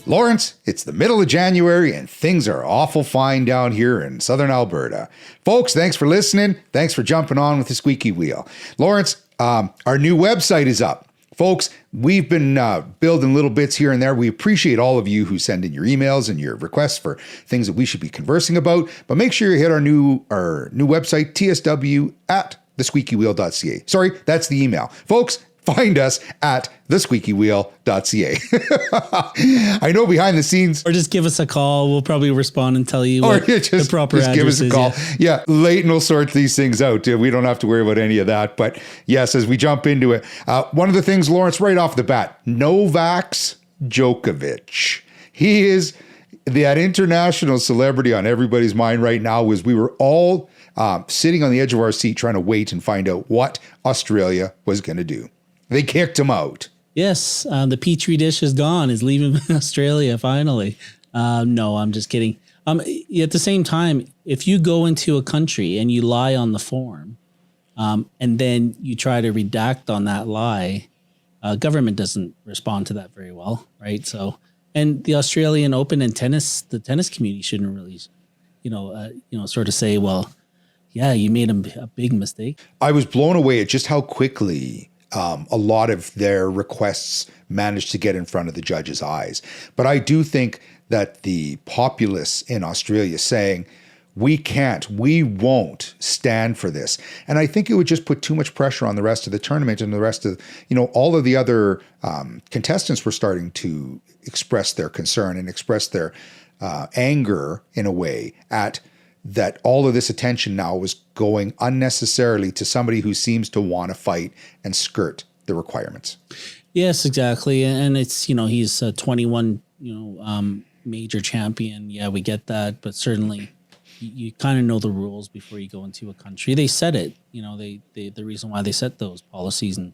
Lawrence, it's the middle of January and things are awful fine down here in southern Alberta. Folks, thanks for listening. Thanks for jumping on with the Squeaky Wheel. Lawrence, our new website is up. Folks, we've been building little bits here and there. We appreciate all of you who send in your emails and your requests for things that we should be conversing about. But make sure you hit our new website, tsw@thesqueakywheel.ca. Sorry, that's the email. Folks, find us at thesqueakywheel.ca. I know behind the scenes. Or just give us a call. We'll probably respond and tell you what the proper address give us a call. is. Yeah, Leighton will sort these things out. We don't have to worry about any of that. But yes, as we jump into it, one of the things, Lawrence, right off the bat, NOVAX Jokavic. He is that international celebrity on everybody's mind right now, as we were all sitting on the edge of our seat trying to wait and find out what Australia was going to do. They kicked him out. Yes, the Petri dish is gone. Is leaving Australia finally. No, I'm just kidding. At the same time, if you go into a country and you lie on the form, and then you try to redact on that lie, government doesn't respond to that very well, right? So, and the Australian Open and the tennis community shouldn't really, sort of say, well, yeah, you made a big mistake. I was blown away at just how quickly a lot of their requests managed to get in front of the judge's eyes. But I do think that the populace in Australia saying, we won't stand for this. And I think it would just put too much pressure on the rest of the tournament, and the rest of, all of the other contestants were starting to express their concern and express their anger in a way at that all of this attention now was going unnecessarily to somebody who seems to want to fight and skirt the requirements. Yes, exactly. And it's, he's a 21, major champion. Yeah, we get that. But certainly you kind of know the rules before you go into a country. They set it, the reason why they set those policies and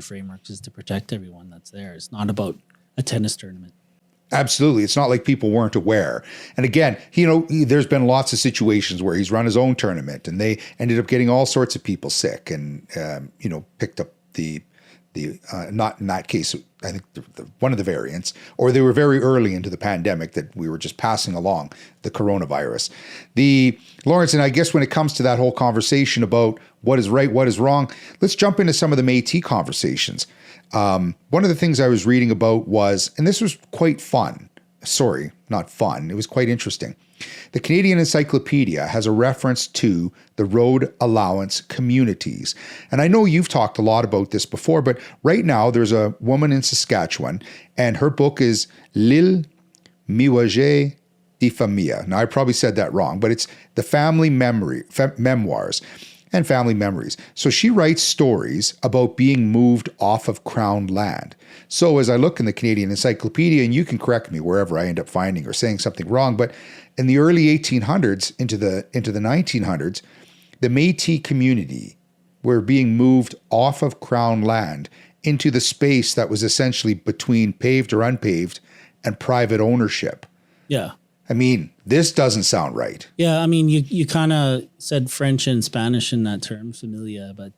frameworks is to protect everyone that's there. It's not about a tennis tournament. Absolutely. It's not like people weren't aware. And again, there's been lots of situations where he's run his own tournament and they ended up getting all sorts of people sick and, picked up the not in that case, I think one of the variants, or they were very early into the pandemic that we were just passing along the coronavirus. Lawrence, and I guess when it comes to that whole conversation about what is right, what is wrong, let's jump into some of the Métis conversations. One of the things I was reading about was, and this was quite fun. Sorry, not fun. It was quite interesting. The Canadian Encyclopedia has a reference to the road allowance communities. And I know you've talked a lot about this before, but right now there's a woman in Saskatchewan and her book is L'Île Miwagée de Famille. Now I probably said that wrong, but it's the family memoirs and family memories. So she writes stories about being moved off of Crown land. So as I look in the Canadian Encyclopedia, and you can correct me wherever I end up finding or saying something wrong, but in the early 1800s into the 1900s, the Métis community were being moved off of Crown land into the space that was essentially between paved or unpaved and private ownership. Yeah. I mean, this doesn't sound right. Yeah, I mean, you kind of said French and Spanish in that term, familia, but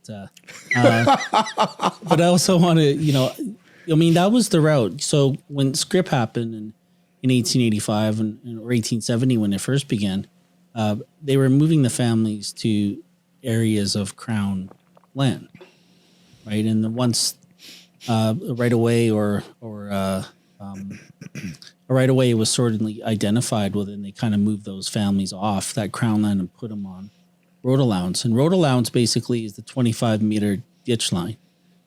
but I also want to, that was the route. So when Scrip happened in 1885 or 1870 when it first began, they were moving the families to areas of Crown land, right? And once right away or right away it was certainly identified, well, then they kind of moved those families off that Crown land and put them on road allowance. And road allowance basically is the 25-meter ditch line.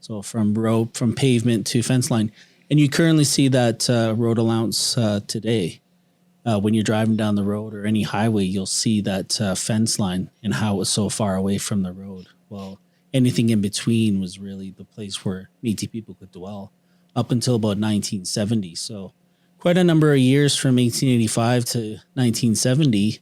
So from pavement to fence line. And you currently see that road allowance today. When you're driving down the road or any highway, you'll see that fence line and how it was so far away from the road. Well, anything in between was really the place where Métis people could dwell up until about 1970. So quite a number of years from 1885 to 1970.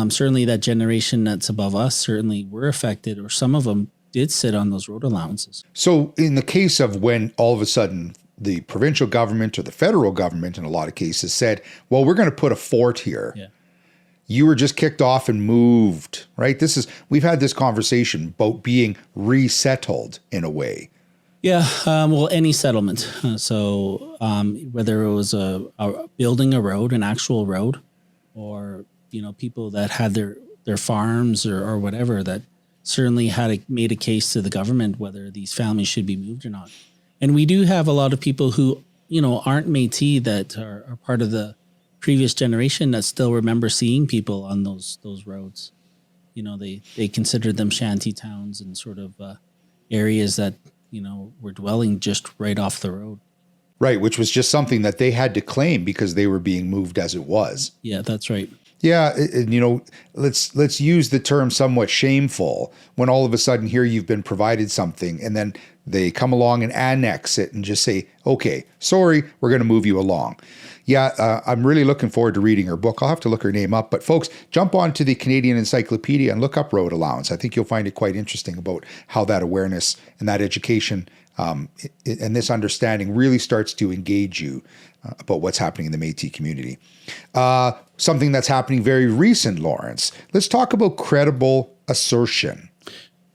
Certainly that generation that's above us certainly were affected, or some of them did sit on those road allowances. So in the case of when all of a sudden the provincial government or the federal government in a lot of cases said, well, we're going to put a fort here. Yeah. You were just kicked off and moved, right? We've had this conversation about being resettled in a way. Yeah, well, any settlement. Whether it was building a road, an actual road, or people that had their farms or whatever, that certainly made a case to the government whether these families should be moved or not. And we do have a lot of people who aren't Métis that are part of the previous generation that still remember seeing people on those roads. They considered them shanty towns and sort of areas that were dwelling just right off the road. Right, which was just something that they had to claim because they were being moved as it was. Yeah, that's right. Yeah, let's use the term somewhat shameful when all of a sudden here you've been provided something and then they come along and annex it and just say, okay, sorry, we're going to move you along. Yeah, I'm really looking forward to reading her book. I'll have to look her name up. But folks, jump onto the Canadian Encyclopedia and look up road allowance. I think you'll find it quite interesting about how that awareness and that education and this understanding really starts to engage you about what's happening in the Métis community. Something that's happening very recent, Lawrence. Let's talk about credible assertion.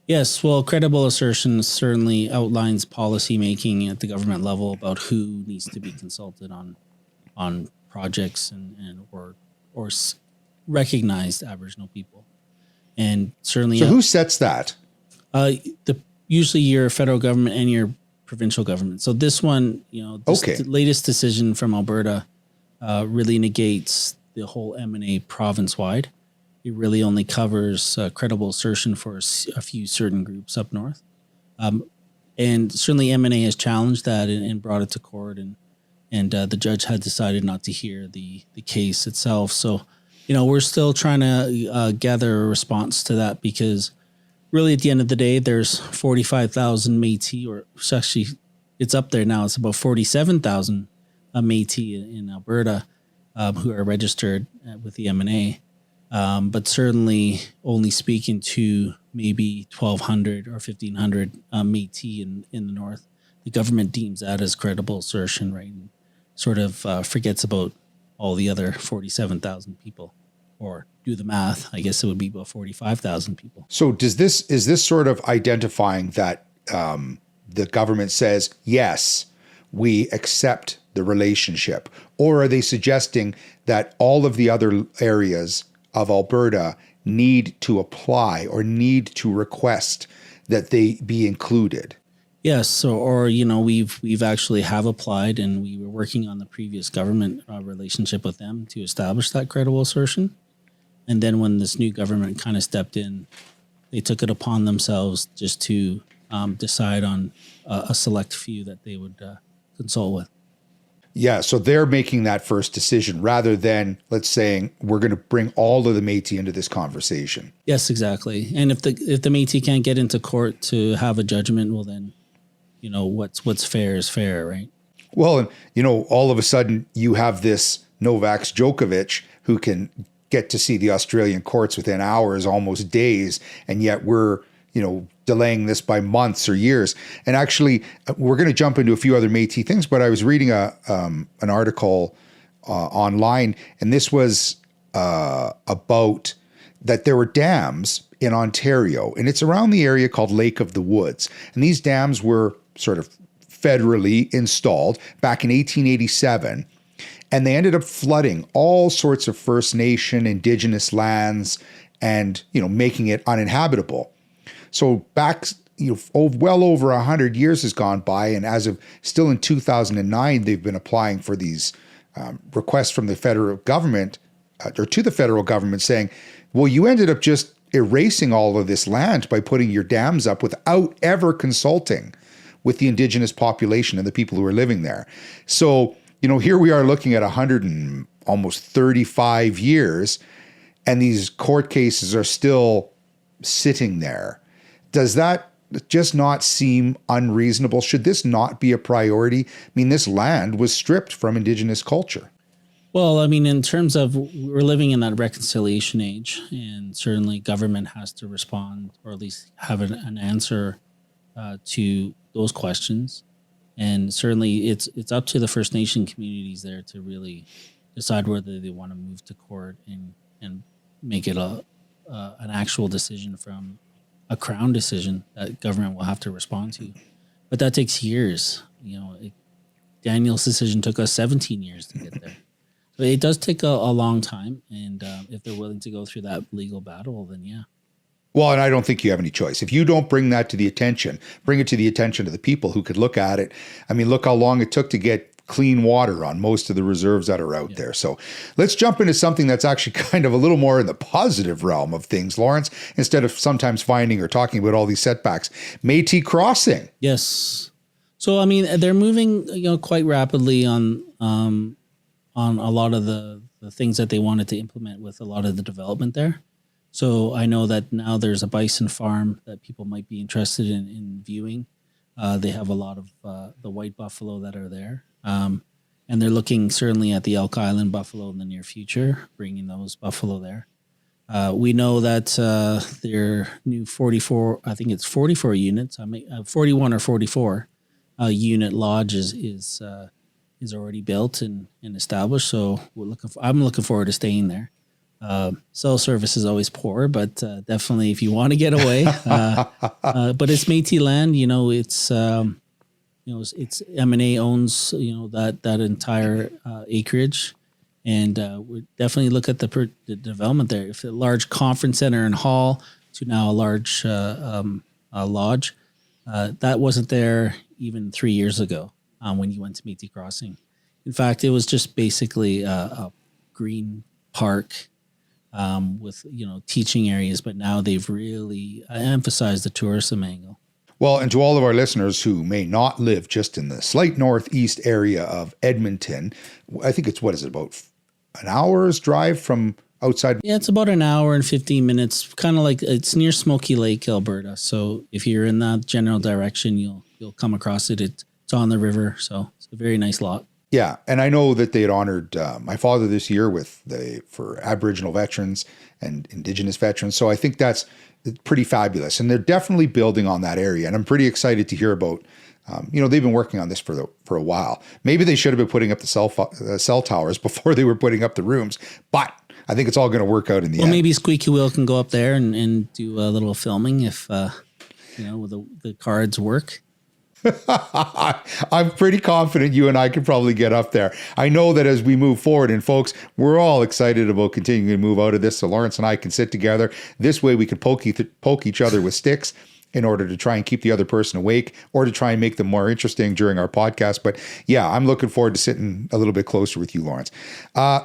Yes, well, credible assertion certainly outlines policy making at the government level about who needs to be consulted on projects or recognized Aboriginal people, and certainly. So who sets that? Usually your federal government and your provincial government. So this one, the latest decision from Alberta really negates the whole M&A province-wide. It really only covers credible assertion for a few certain groups up north. And certainly M&A has challenged that and brought it to court, and the judge had decided not to hear the case itself. So, we're still trying to gather a response to that, because really at the end of the day, there's 45,000 Métis, or actually it's up there now. It's about 47,000 Métis in Alberta who are registered with the M&A. But certainly only speaking to maybe 1,200 or 1,500 Métis in the north. The government deems that as credible assertion, right? And sort of forgets about all the other 47,000 people. Or do the math, I guess it would be about 45,000 people. So is this sort of identifying that the government says, yes, we accept the relationship? Or are they suggesting that all of the other areas of Alberta need to apply or need to request that they be included? Yes. So, or, we've actually have applied, and we were working on the previous government relationship with them to establish that credible assertion. And then when this new government kind of stepped in, they took it upon themselves just to decide on a select few that they would consult with. Yeah, so they're making that first decision rather than, let's say, we're going to bring all of the Métis into this conversation. Yes, exactly. And if the Métis can't get into court to have a judgment, well then, what's fair is fair, right? Well, and all of a sudden you have this NOVAX Jokavic who can get to see the Australian courts within hours, almost days, and yet we're, delaying this by months or years. And actually, we're going to jump into a few other Métis things, but I was reading an article online, and this was about that there were dams in Ontario, and it's around the area called Lake of the Woods. And these dams were sort of federally installed back in 1887. And they ended up flooding all sorts of First Nation, Indigenous lands, and making it uninhabitable. So back, well over 100 years has gone by, and as of still in 2009, they've been applying for these requests from the federal government or to the federal government saying, well, you ended up just erasing all of this land by putting your dams up without ever consulting with the Indigenous population and the people who are living there. So here we are looking at 100 and almost 35 years, and these court cases are still sitting there. Does that just not seem unreasonable? Should this not be a priority? I mean, this land was stripped from Indigenous culture. Well, I mean, in terms of we're living in that reconciliation age, and certainly government has to respond, or at least have an answer to those questions. And certainly it's up to the First Nation communities there to really decide whether they want to move to court and make it an actual decision from a Crown decision that government will have to respond to. but that takes years. Daniel's decision took us 17 years to get there. So it does take a long time. And if they're willing to go through that legal battle, then yeah. Well, and I don't think you have any choice. If you don't bring it to the attention of the people who could look at it. I mean, look how long it took to get clean water on most of the reserves that are out there. So let's jump into something that's actually kind of a little more in the positive realm of things, Lawrence, instead of sometimes finding or talking about all these setbacks. Métis Crossing. Yes. So, I mean, they're moving, quite rapidly on a lot of the things that they wanted to implement with a lot of the development there. So I know that now there's a bison farm that people might be interested in viewing. They have a lot of the white buffalo that are there. And they're looking certainly at the Elk Island buffalo in the near future, bringing those buffalo there. We know that their new 44, I think it's 44 units, 41 or 44 unit lodge is already built and established. So I'm looking forward to staying there. Cell service is always poor, but definitely if you want to get away, but it's Métis land, it's M&A owns, that entire acreage, and we definitely look at the development there. If a large conference center and hall to now a large lodge, that wasn't there even 3 years ago when you went to Métis Crossing. In fact, it was just basically a green park with teaching areas, but now they've really emphasized the tourism angle. Well, and to all of our listeners who may not live just in the slight northeast area of Edmonton, I think it's, about an hour's drive from outside? Yeah, it's about an hour and 15 minutes, kind of like it's near Smoky Lake, Alberta. So if you're in that general direction, you'll come across it. It's on the river, so it's a very nice lot. Yeah, and I know that they had honored my father this year for Aboriginal veterans and Indigenous veterans. So I think that's pretty fabulous, and they're definitely building on that area. And I'm pretty excited to hear about. They've been working on this for a while. Maybe they should have been putting up the cell towers before they were putting up the rooms, but I think it's all going to work out in the end. Well, maybe Squeaky Wheel can go up there and do a little filming if the cards work. I'm pretty confident you and I could probably get up there. I know that as we move forward, and folks, we're all excited about continuing to move out of this. So Lawrence and I can sit together. This way we can poke each other with sticks in order to try and keep the other person awake or to try and make them more interesting during our podcast. But yeah, I'm looking forward to sitting a little bit closer with you, Lawrence.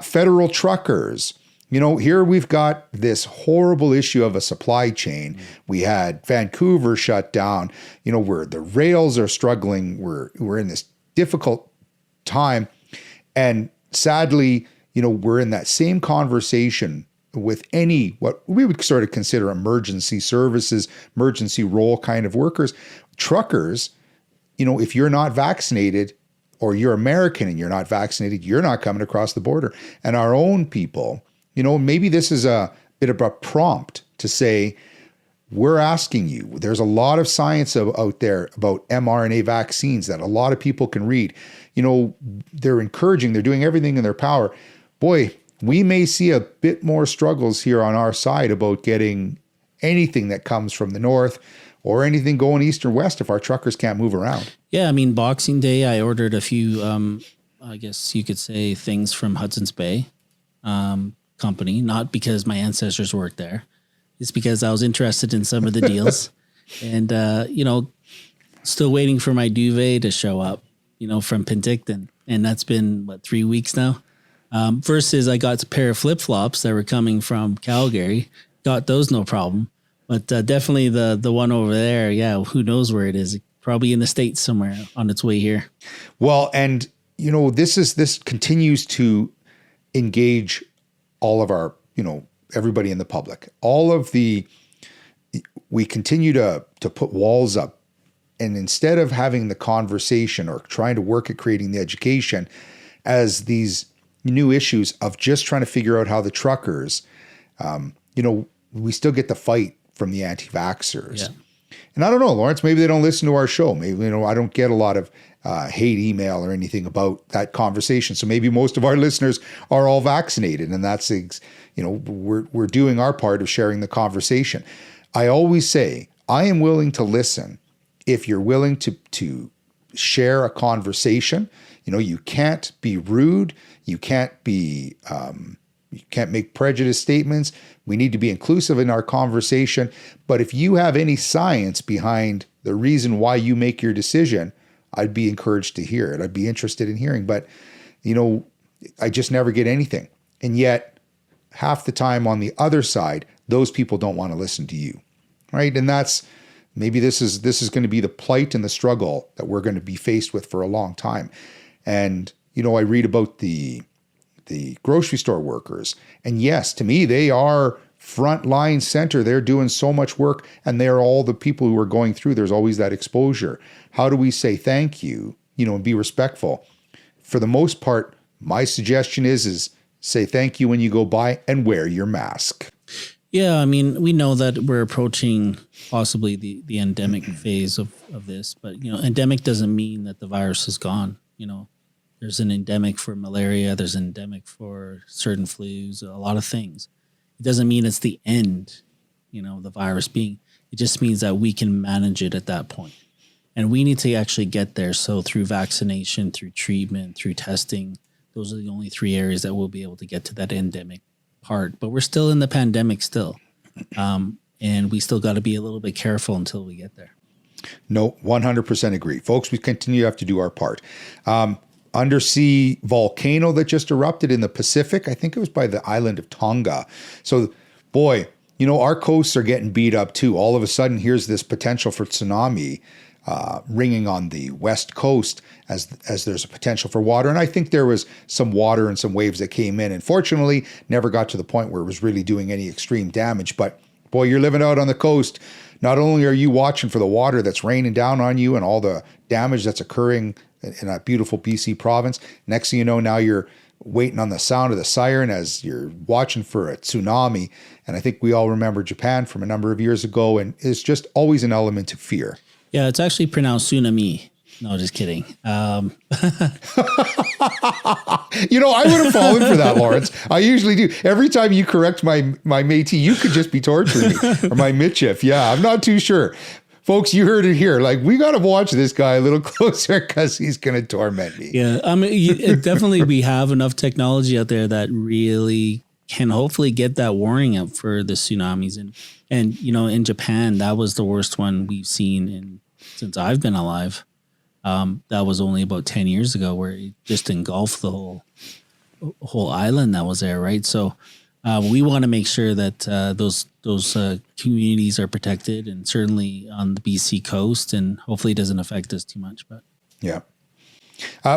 Federal truckers. Here we've got this horrible issue of a supply chain. We had Vancouver shut down, where the rails are struggling. We're in this difficult time. And sadly, we're in that same conversation with what we would sort of consider emergency services, emergency role kind of workers. Truckers, if you're not vaccinated or you're American and you're not vaccinated, you're not coming across the border. And our own people, maybe this is a bit of a prompt to say, we're asking you, there's a lot of science out there about mRNA vaccines that a lot of people can read. They're encouraging, they're doing everything in their power. Boy, we may see a bit more struggles here on our side about getting anything that comes from the north or anything going east or west if our truckers can't move around. Yeah, I mean, Boxing Day, I ordered a few, I guess you could say, things from Hudson's Bay. Company, not because my ancestors worked there. It's because I was interested in some of the deals and, still waiting for my duvet to show up, from Penticton. And that's been 3 weeks now. Versus I got a pair of flip-flops that were coming from Calgary, got those no problem. But definitely the one over there, yeah, who knows where it is? Probably in the States somewhere on its way here. Well, and, this continues to engage all of our, everybody in the public, we continue to put walls up, and instead of having the conversation or trying to work at creating the education as these new issues of just trying to figure out how the truckers, we still get the fight from the anti-vaxxers. Yeah. And I don't know, Lawrence, maybe they don't listen to our show. Maybe, I don't get a lot of hate email or anything about that conversation. So maybe most of our listeners are all vaccinated, and that's, we're doing our part of sharing the conversation. I always say, I am willing to listen if you're willing to share a conversation, you can't be rude. You can't make prejudiced statements. We need to be inclusive in our conversation. But if you have any science behind the reason why you make your decision, I'd be encouraged to hear it. I'd be interested in hearing. But, I just never get anything. And yet, half the time on the other side, those people don't want to listen to you, right? And maybe this is going to be the plight and the struggle that we're going to be faced with for a long time. And, I read about the grocery store workers. And yes, to me, they are front line center. They're doing so much work, and they're all the people who are going through. There's always that exposure. How do we say thank you, and be respectful? For the most part, my suggestion is say thank you when you go by and wear your mask. Yeah, I mean, we know that we're approaching possibly the endemic phase of this, but, endemic doesn't mean that the virus is gone. There's an endemic for malaria. There's an endemic for certain flus, a lot of things. It doesn't mean it's the end, the virus being. It just means that we can manage it at that point. And we need to actually get there. So through vaccination, through treatment, through testing, those are the only 3 areas that we'll be able to get to that endemic part. But we're still in the pandemic still. And we still got to be a little bit careful until we get there. No, 100% agree. Folks, we continue to have to do our part. Undersea volcano that just erupted in the Pacific. I think it was by the island of Tonga. So, boy, our coasts are getting beat up too. All of a sudden, here's this potential for tsunami ringing on the west coast as there's a potential for water. And I think there was some water and some waves that came in. And fortunately, never got to the point where it was really doing any extreme damage. But, boy, you're living out on the coast. Not only are you watching for the water that's raining down on you and all the damage that's occurring in that beautiful BC province, next thing you know, now you're waiting on the sound of the siren as you're watching for a tsunami. And I think we all remember Japan from a number of years ago, and it's just always an element of fear. Yeah, it's actually pronounced tsunami. No, just kidding. I would have fallen for that, Lawrence. I usually do. Every time you correct my Métis, you could just be torturing me. Or my Michif. Yeah, I'm not too sure. Folks, you heard it here. We got to watch this guy a little closer because he's going to torment me. Yeah, definitely we have enough technology out there that really can hopefully get that warning up for the tsunamis. And in Japan, that was the worst one we've seen since I've been alive. That was only about 10 years ago, where it just engulfed the whole island that was there, right? So we want to make sure that those communities are protected, and certainly on the BC coast, and hopefully it doesn't affect us too much. But yeah.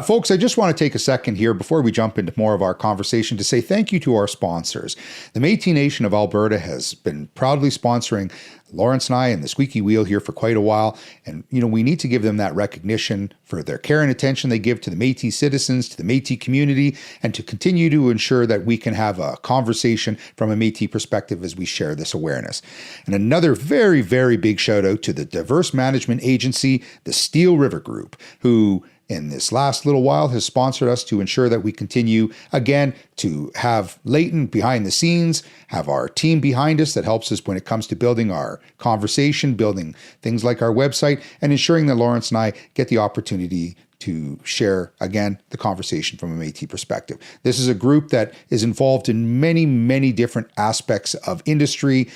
Folks, I just want to take a second here before we jump into more of our conversation to say thank you to our sponsors. The Métis Nation of Alberta has been proudly sponsoring Lawrence and I and the Squeaky Wheel here for quite a while. And, we need to give them that recognition for their care and attention they give to the Métis citizens, to the Métis community, and to continue to ensure that we can have a conversation from a Métis perspective as we share this awareness. And another very, very big shout out to the diverse management agency, the Steel River Group, who in this last little while has sponsored us to ensure that we continue, again, to have Leighton behind the scenes, have our team behind us that helps us when it comes to building our conversation, building things like our website, and ensuring that Lawrence and I get the opportunity to share, again, the conversation from a Métis perspective. This is a group that is involved in many, many different aspects of industry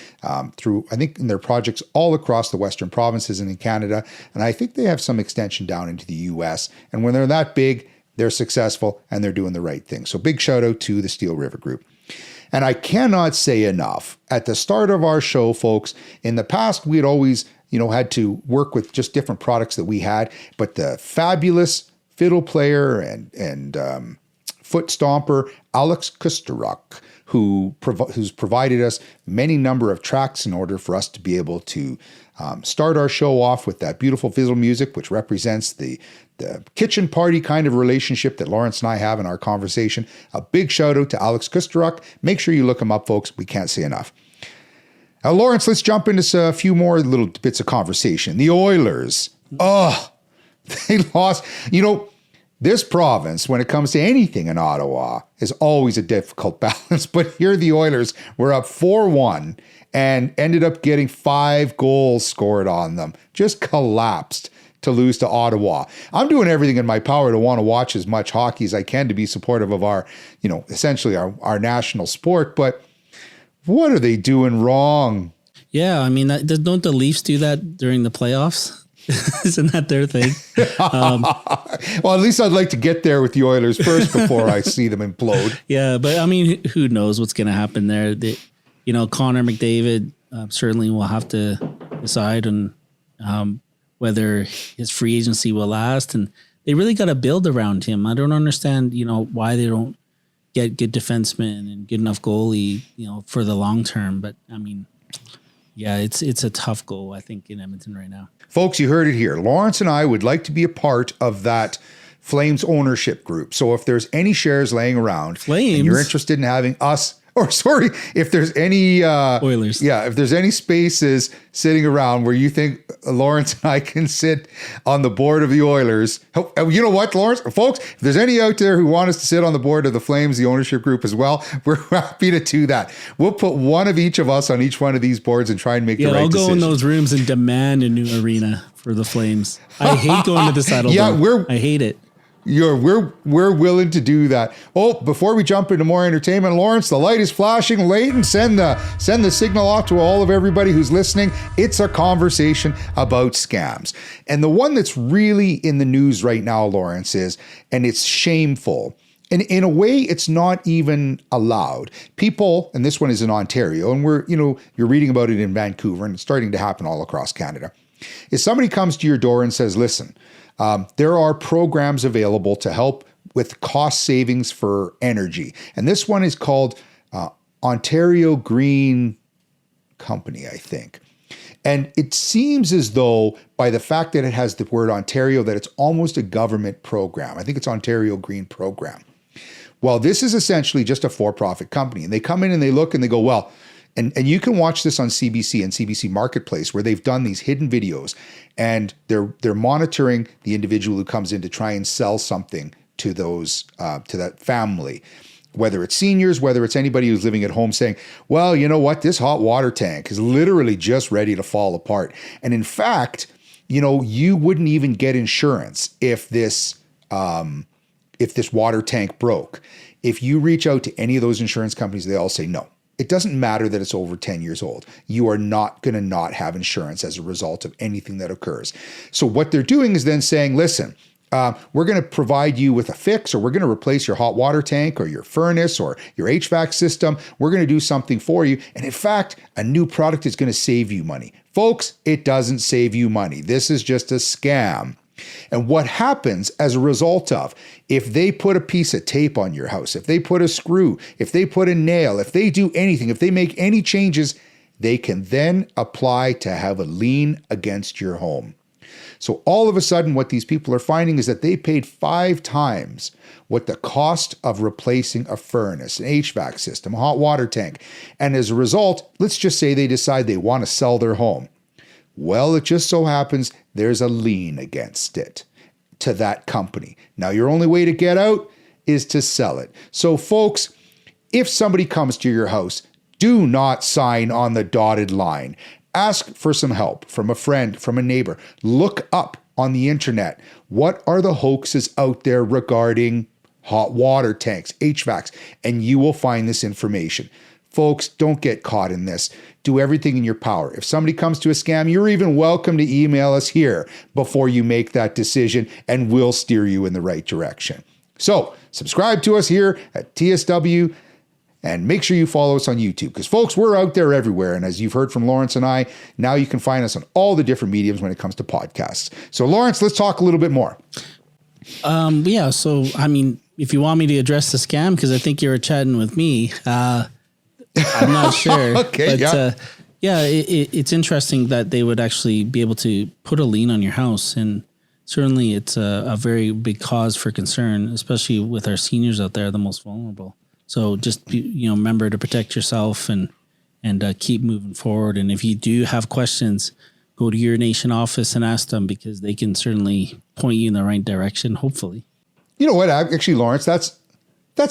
through, I think, in their projects all across the Western provinces and in Canada. And I think they have some extension down into the US. And when they're that big, they're successful and they're doing the right thing. So big shout out to the Steel River Group. And I cannot say enough. At the start of our show, folks, in the past, we had always had to work with just different products that we had, but the fabulous fiddle player and foot stomper Alex Kusturuk, who's provided us many number of tracks in order for us to be able to start our show off with that beautiful fiddle music, which represents the kitchen party kind of relationship that Lawrence and I have in our conversation. A big shout out to Alex Kusturuk. Make sure you look him up, folks. We can't say enough. Now, Lawrence, let's jump into a few more little bits of conversation. The Oilers. They lost. This province, when it comes to anything in Ottawa, is always a difficult balance. But here the Oilers were up 4-1 and ended up getting 5 goals scored on them. Just collapsed to lose to Ottawa. I'm doing everything in my power to want to watch as much hockey as I can to be supportive of our, essentially our national sport. But what are they doing wrong? Yeah, I mean, don't the Leafs do that during the playoffs? Isn't that their thing? Well, at least I'd like to get there with the Oilers first before I see them implode. Yeah, but I mean, who knows what's going to happen there? Connor McDavid certainly will have to decide on whether his free agency will last, and they really got to build around him. I don't understand, why they don't get good defensemen and good enough goalie, for the long term. But I mean, yeah, it's a tough goal, I think, in Edmonton right now. Folks, you heard it here. Lawrence and I would like to be a part of that Flames ownership group. So if there's any shares laying around Flames? and you're interested in having us, if there's any Oilers. Yeah, if there's any spaces sitting around where you think Lawrence and I can sit on the board of the Oilers, you know what, Lawrence? Folks, if there's any out there who want us to sit on the board of the Flames, the ownership group as well, we're happy to do that. We'll put one of each of us on each one of these boards and try and make the right decision. I'll go in those rooms and demand a new arena for the Flames. I hate going to the Saddledome. Yeah, I hate it. We're willing to do that. Oh, before we jump into more entertainment, Lawrence, the light is flashing. Leighton, send the signal off to all of everybody who's listening. It's a conversation about scams. And the one that's really in the news right now, Lawrence, and it's shameful. And in a way, it's not even allowed. People, and this one is in Ontario, and you're reading about it in Vancouver, and it's starting to happen all across Canada. If somebody comes to your door and says, listen, there are programs available to help with cost savings for energy. And this one is called Ontario Green Company, I think. And it seems as though by the fact that it has the word Ontario, that it's almost a government program. I think it's Ontario Green Program. Well, this is essentially just a for-profit company. And they come in and they look and they go, well, and you can watch this on CBC and CBC Marketplace, where they've done these hidden videos and they're monitoring the individual who comes in to try and sell something to those to that family, whether it's seniors, whether it's anybody who's living at home, saying, well, you know what, this hot water tank is literally just ready to fall apart. And in fact, you wouldn't even get insurance if this water tank broke. If you reach out to any of those insurance companies, they all say no. It doesn't matter that it's over 10 years old. You are not going to not have insurance as a result of anything that occurs. So what they're doing is then saying, listen, we're going to provide you with a fix, or we're going to replace your hot water tank or your furnace or your HVAC system. We're going to do something for you. And in fact, a new product is going to save you money. Folks, it doesn't save you money. This is just a scam. And what happens as a result of, if they put a piece of tape on your house, if they put a screw, if they put a nail, if they do anything, if they make any changes, they can then apply to have a lien against your home. So all of a sudden, what these people are finding is that they paid 5 times what the cost of replacing a furnace, an HVAC system, a hot water tank. And as a result, let's just say they decide they want to sell their home. Well, it just so happens there's a lien against it to that company. Now, your only way to get out is to sell it. So, folks, if somebody comes to your house, do not sign on the dotted line. Ask for some help from a friend, from a neighbor. Look up on the internet. What are the hoaxes out there regarding hot water tanks, HVACs? And you will find this information. Folks, don't get caught in this. Do everything in your power. If somebody comes to a scam, you're even welcome to email us here before you make that decision, and we'll steer you in the right direction. So subscribe to us here at TSW, and make sure you follow us on YouTube, because folks, we're out there everywhere. And as you've heard from Lawrence and I, now you can find us on all the different mediums when it comes to podcasts. So Lawrence, let's talk a little bit more. Yeah. So, I mean, if you want me to address the scam, because I think you were chatting with me, I'm not sure. Okay, but, it's interesting that they would actually be able to put a lien on your house. And certainly it's a very big cause for concern, especially with our seniors out there, the most vulnerable. So just remember to protect yourself and keep moving forward. And if you do have questions, go to your nation office and ask them, because they can certainly point you in the right direction, hopefully. You know what? Actually, Lawrence, that's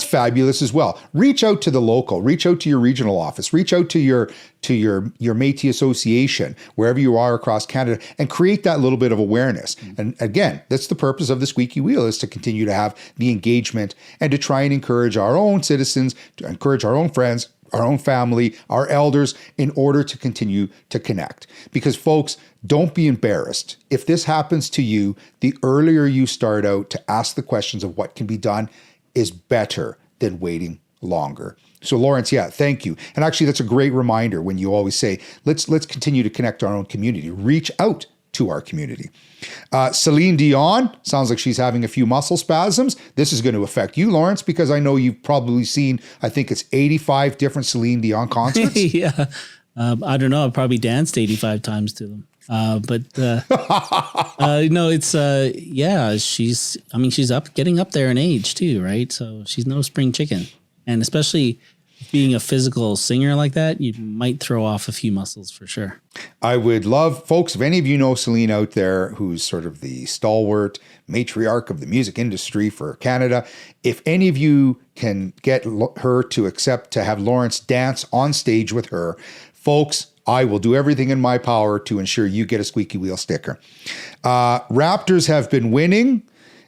fabulous as well. Reach out to the local, reach out to your regional office, reach out to your Métis association, wherever you are across Canada, and create that little bit of awareness. And again, that's the purpose of the Squeaky Wheel, is to continue to have the engagement and to try and encourage our own citizens, to encourage our own friends, our own family, our elders, in order to continue to connect. Because folks, don't be embarrassed. If this happens to you, the earlier you start out to ask the questions of what can be done is better than waiting longer. So Lawrence, yeah, thank you. And actually, that's a great reminder when you always say, let's continue to connect our own community. Reach out to our community. Celine Dion, sounds like she's having a few muscle spasms. This is going to affect you, Lawrence, because I know you've probably seen, I think it's 85 different Celine Dion concerts. Yeah. I don't know. I've probably danced 85 times to them. No, it's, yeah, she's getting up there in age too, right? So she's no spring chicken. And especially being a physical singer like that, you might throw off a few muscles for sure. I would love, folks, if any of you know Celine out there, who's sort of the stalwart matriarch of the music industry for Canada, if any of you can get her to accept to have Lawrence dance on stage with her, folks, I will do everything in my power to ensure you get a Squeaky Wheel sticker. Raptors have been winning.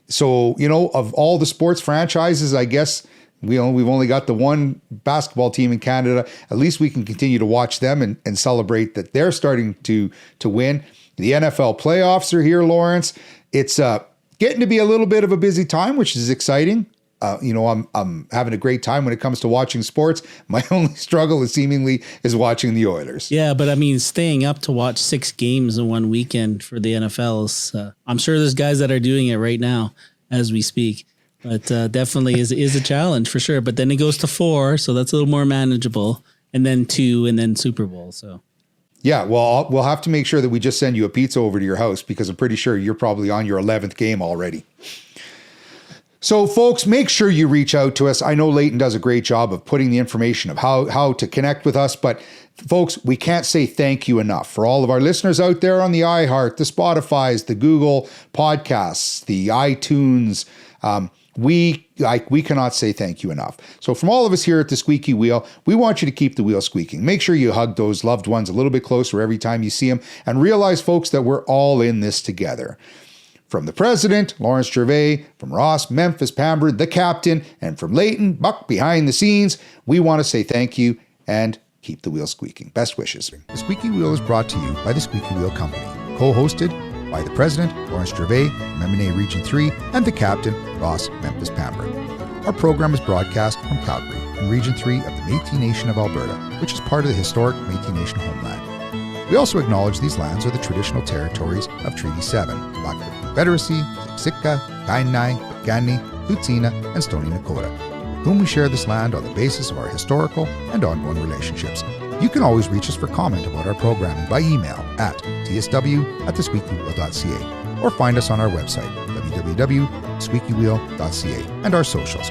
So, of all the sports franchises, I guess, we've only got the one basketball team in Canada. At least we can continue to watch them and celebrate that they're starting to win. The NFL playoffs are here, Lawrence. It's getting to be a little bit of a busy time, which is exciting. I'm having a great time when it comes to watching sports. My only struggle is watching the Oilers. Yeah, but I mean, staying up to watch 6 games in one weekend for the NFL is, I'm sure there's guys that are doing it right now as we speak, but definitely is a challenge for sure. But then it goes to 4, so that's a little more manageable, and then 2, and then Super Bowl. So. Yeah, well, we'll have to make sure that we just send you a pizza over to your house, because I'm pretty sure you're probably on your 11th game already. So folks, make sure you reach out to us. I know Leighton does a great job of putting the information of how to connect with us, but folks, we can't say thank you enough for all of our listeners out there on the iHeart, the Spotifys, the Google Podcasts, the iTunes. We cannot say thank you enough. So from all of us here at the Squeaky Wheel, we want you to keep the wheel squeaking. Make sure you hug those loved ones a little bit closer every time you see them, and realize, folks, that we're all in this together. From the president, Lawrence Gervais, from Ross, Memphis, Pamber, the captain, and from Leighton, Buck behind the scenes, we want to say thank you and keep the wheel squeaking. Best wishes. The Squeaky Wheel is brought to you by the Squeaky Wheel Company, co-hosted by the president, Lawrence Gervais, from M&A Region 3, and the captain, Ross, Memphis, Pamber. Our program is broadcast from Calgary, in Region 3 of the Métis Nation of Alberta, which is part of the historic Métis Nation homeland. We also acknowledge these lands are the traditional territories of Treaty 7, Blackfoot Confederacy, Siksika, Kainai, Piikani, Tsuut'ina, and Stoney Nakoda, with whom we share this land on the basis of our historical and ongoing relationships. You can always reach us for comment about our programming by email at tsw@thesqueakywheel.ca, or find us on our website, www.squeakywheel.ca, and our socials.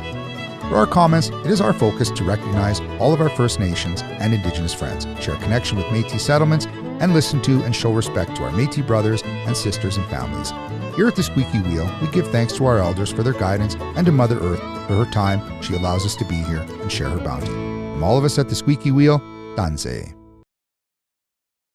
For our comments, it is our focus to recognize all of our First Nations and Indigenous friends, share connection with Métis settlements, and listen to and show respect to our Métis brothers and sisters and families. Here at the Squeaky Wheel, we give thanks to our elders for their guidance and to Mother Earth for her time she allows us to be here and share her bounty. From all of us at the Squeaky Wheel, Tansi.